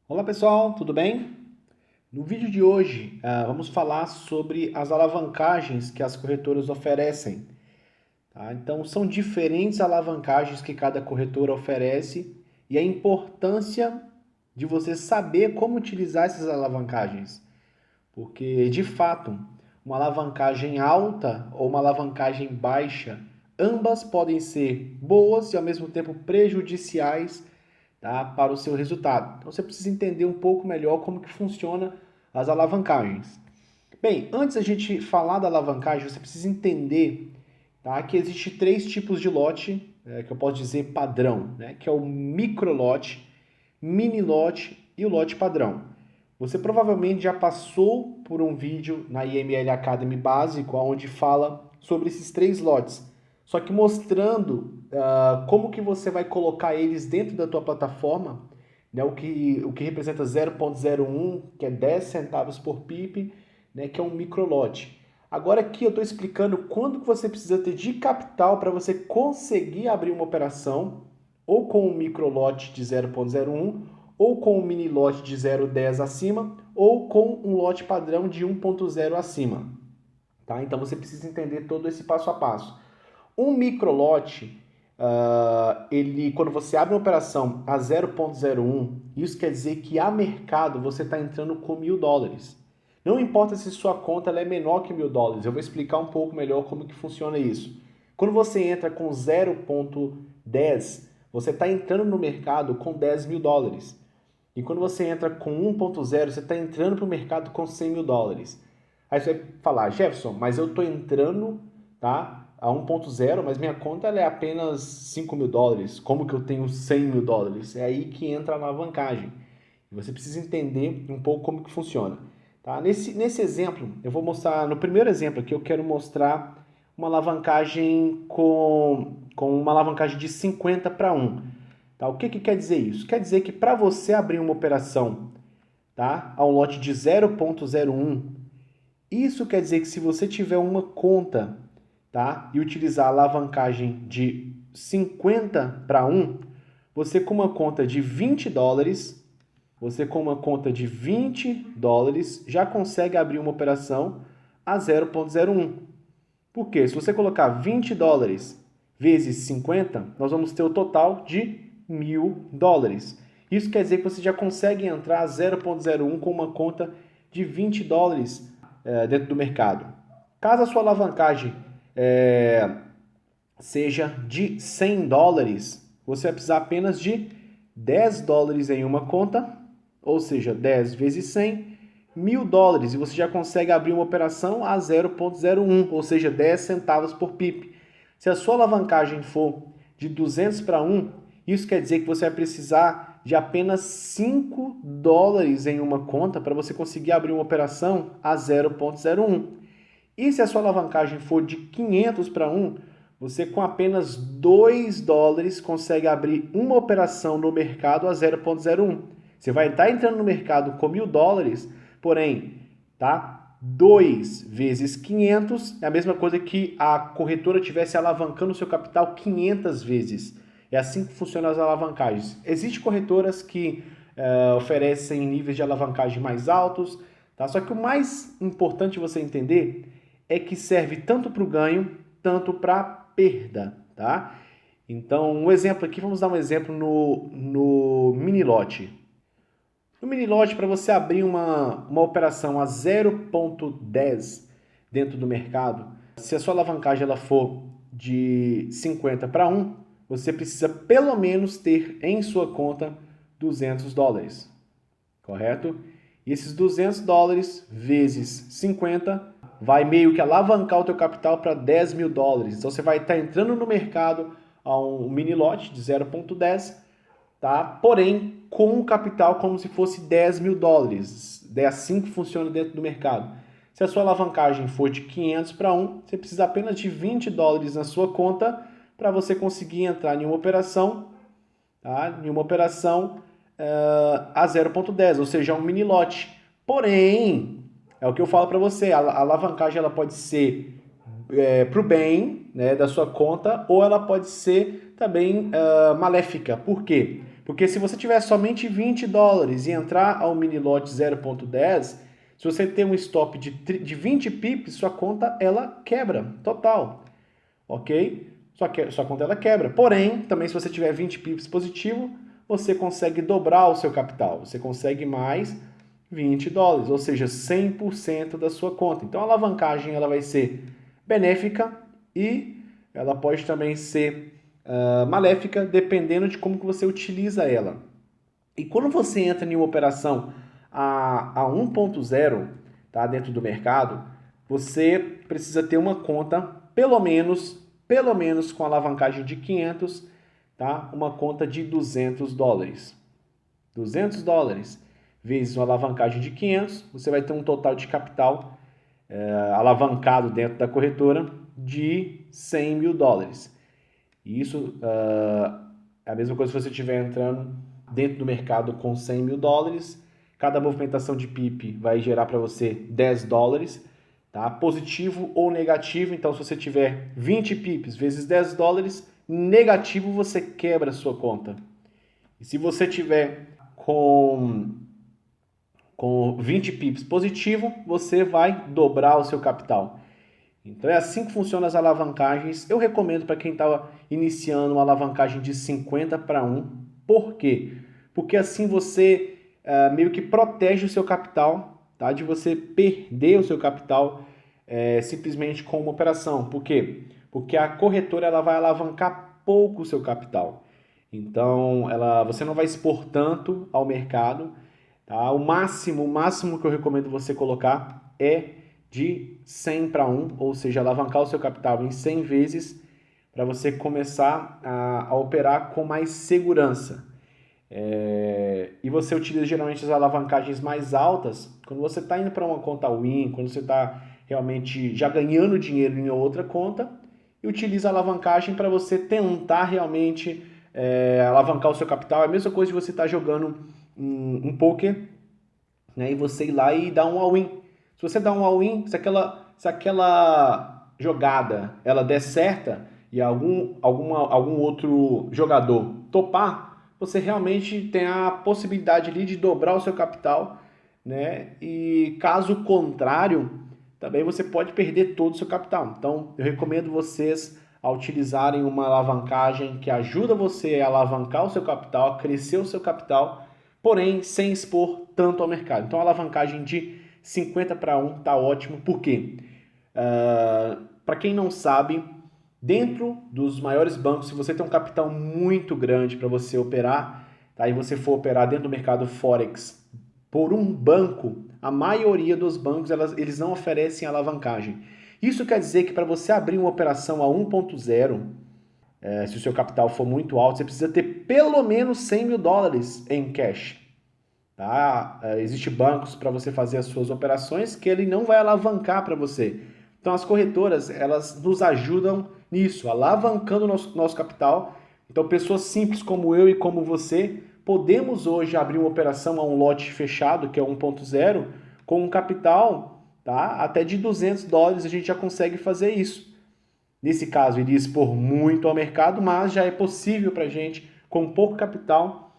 Olá pessoal, tudo bem? No vídeo de hoje, vamos falar sobre as alavancagens que as corretoras oferecem. Tá? Então, são diferentes alavancagens que cada corretora oferece e a importância de você saber como utilizar essas alavancagens. Porque, de fato, uma alavancagem alta ou uma alavancagem baixa, ambas podem ser boas e ao mesmo tempo prejudiciais, tá, para o seu resultado. Então você precisa entender um pouco melhor como que funciona as alavancagens. Bem, antes da gente falar da alavancagem, você precisa entender, tá, que existe três tipos de lote, que eu posso dizer padrão, né, que é o micro lote, mini lote e o lote padrão. Você provavelmente já passou por um vídeo na IML Academy básico, onde fala sobre esses três lotes, só que mostrando como que você vai colocar eles dentro da tua plataforma, né, o que representa 0,01, que é 10 centavos por pip, né, que é um microlote. Agora aqui eu estou explicando quando que você precisa ter de capital para você conseguir abrir uma operação, ou com um microlote de 0,01, ou com um mini lote de 0,10 acima, ou com um lote padrão de 1,0 acima. Tá? Então você precisa entender todo esse passo a passo. Um microlote, ele, quando você abre uma operação a 0,01, isso quer dizer que a mercado você está entrando com US$ 1.000. Não importa se sua conta ela é menor que US$ 1.000, eu vou explicar um pouco melhor como que funciona isso. Quando você entra com 0,10, você está entrando no mercado com US$ 10.000. E quando você entra com 1,0, você está entrando para o mercado com US$ 100.000. Aí você vai falar, Jefferson, mas eu estou entrando, tá, a 1,0, mas minha conta ela é apenas US$ 5.000. Como que eu tenho US$ 100.000? É aí que entra a alavancagem. Você precisa entender um pouco como que funciona. Tá? Nesse exemplo, eu vou mostrar, no primeiro exemplo aqui, eu quero mostrar uma alavancagem com uma alavancagem de 50 para 1. Tá? O que, que quer dizer isso? Quer dizer que para você abrir uma operação, tá, a um lote de 0,01, isso quer dizer que se você tiver uma conta, tá, e utilizar a alavancagem de 50 para 1, você com uma conta de US$ 20, você com uma conta de US$ 20 já consegue abrir uma operação a 0,01. Por quê? Se você colocar US$ 20 vezes 50, nós vamos ter o total de US$ 1.000. Isso quer dizer que você já consegue entrar a 0,01 com uma conta de US$ 20 dentro do mercado. Caso a sua alavancagem seja de US$ 100, você vai precisar apenas de US$ 10 em uma conta, ou seja, 10 vezes 100, US$ 1.000, e você já consegue abrir uma operação a 0,01, ou seja, 10 centavos por pip. Se a sua alavancagem for de 200 para 1, isso quer dizer que você vai precisar de apenas US$ 5 em uma conta para você conseguir abrir uma operação a 0,01. E se a sua alavancagem for de 500 para 1, você com apenas US$ 2 consegue abrir uma operação no mercado a 0,01. Você vai estar entrando no mercado com US$ 1.000, porém, tá? 2 vezes 500 é a mesma coisa que a corretora tivesse alavancando o seu capital 500 vezes. É assim que funcionam as alavancagens. Existem corretoras que oferecem níveis de alavancagem mais altos, tá? Só que o mais importante você entender é que serve tanto para o ganho, tanto para a perda, tá? Então, um exemplo aqui, vamos dar um exemplo no mini lote. No mini lote, para você abrir uma operação a 0,10 dentro do mercado, se a sua alavancagem ela for de 50 para 1, você precisa pelo menos ter em sua conta US$ 200, correto? E esses US$ 200 vezes 50 vai meio que alavancar o teu capital para US$ 10.000. Então você vai estar entrando no mercado a um mini lote de 0,10, tá? Porém, com um capital como se fosse US$ 10.000. É assim que funciona dentro do mercado. Se a sua alavancagem for de 500 para 1, você precisa apenas de US$ 20 na sua conta para você conseguir entrar em uma operação, tá? Em uma operação a 0,10, ou seja, um mini lote. Porém, é o que eu falo para você, a alavancagem ela pode ser para o bem, né, da sua conta, ou ela pode ser também maléfica. Por quê? Porque se você tiver somente 20 dólares e entrar ao mini lot 0.10, se você tem um stop de 20 pips, sua conta ela quebra, total, ok? Sua conta ela quebra. Porém, também se você tiver 20 pips positivo, você consegue dobrar o seu capital, você consegue mais 20 dólares, ou seja, 100% da sua conta. Então a alavancagem ela vai ser benéfica e ela pode também ser maléfica, dependendo de como que você utiliza ela. E quando você entra em uma operação a 1.0, tá, dentro do mercado, você precisa ter uma conta, pelo menos com alavancagem de 500, tá, uma conta de 200 dólares. 200 dólares vezes uma alavancagem de 500, você vai ter um total de capital alavancado dentro da corretora de 100 mil dólares. E isso é a mesma coisa se você estiver entrando dentro do mercado com 100 mil dólares. Cada movimentação de PIP vai gerar para você 10 dólares, tá? Positivo ou negativo. Então, se você tiver 20 PIPs vezes 10 dólares, negativo você quebra a sua conta. E se você tiver com 20 pips positivo, você vai dobrar o seu capital. Então é assim que funcionam as alavancagens. Eu recomendo para quem está iniciando uma alavancagem de 50 para 1. Por quê? Porque assim você meio que protege o seu capital, tá? De você perder o seu capital simplesmente com uma operação. Por quê? Porque a corretora ela vai alavancar pouco o seu capital. Então você não vai expor tanto ao mercado. Tá? O máximo que eu recomendo você colocar é de 100 para 1, ou seja, alavancar o seu capital em 100 vezes para você começar a operar com mais segurança. E você utiliza geralmente as alavancagens mais altas quando você está indo para uma conta win, quando você está realmente já ganhando dinheiro em outra conta, e utiliza a alavancagem para você tentar realmente alavancar o seu capital. É a mesma coisa de você estar jogando um poker, né, e você ir lá e dar um all-in. Se você dá um all-in, se aquela jogada ela der certa e algum outro jogador topar, você realmente tem a possibilidade ali de dobrar o seu capital, né? E caso contrário, também você pode perder todo o seu capital. Então, eu recomendo vocês a utilizarem uma alavancagem que ajuda você a alavancar o seu capital, a crescer o seu capital, porém sem expor tanto ao mercado. Então, a alavancagem de 50 para 1 está ótimo. Por quê? Para quem não sabe, dentro dos maiores bancos, se você tem um capital muito grande para você operar, tá? E você for operar dentro do mercado Forex por um banco, a maioria dos bancos eles não oferecem alavancagem. Isso quer dizer que para você abrir uma operação a 1.0, se o seu capital for muito alto, você precisa ter pelo menos 100 mil dólares em cash. Tá? Existem bancos para você fazer as suas operações que ele não vai alavancar para você. Então as corretoras, elas nos ajudam nisso, alavancando nosso capital. Então pessoas simples como eu e como você, podemos hoje abrir uma operação a um lote fechado, que é 1.0, com um capital, tá? Até de 200 dólares a gente já consegue fazer isso. Nesse caso, iria expor muito ao mercado, mas já é possível para a gente, com pouco capital,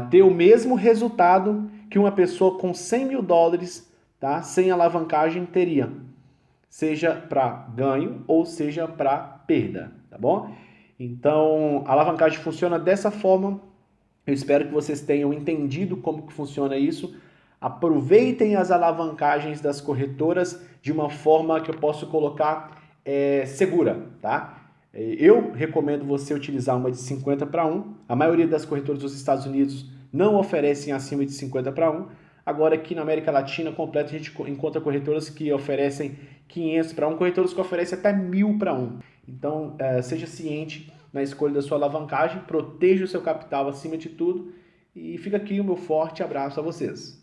ter o mesmo resultado que uma pessoa com 100 mil dólares, tá, sem alavancagem teria, seja para ganho ou seja para perda, tá bom? Então, a alavancagem funciona dessa forma. Eu espero que vocês tenham entendido como que funciona isso. Aproveitem as alavancagens das corretoras de uma forma que eu posso colocar segura, tá? Eu recomendo você utilizar uma de 50 para 1. A maioria das corretoras dos Estados Unidos não oferecem acima de 50 para 1. Agora aqui na América Latina completa a gente encontra corretoras que oferecem 500 para 1, corretoras que oferecem até 1000 para 1. Então, seja ciente na escolha da sua alavancagem, proteja o seu capital acima de tudo e fica aqui o meu forte abraço a vocês.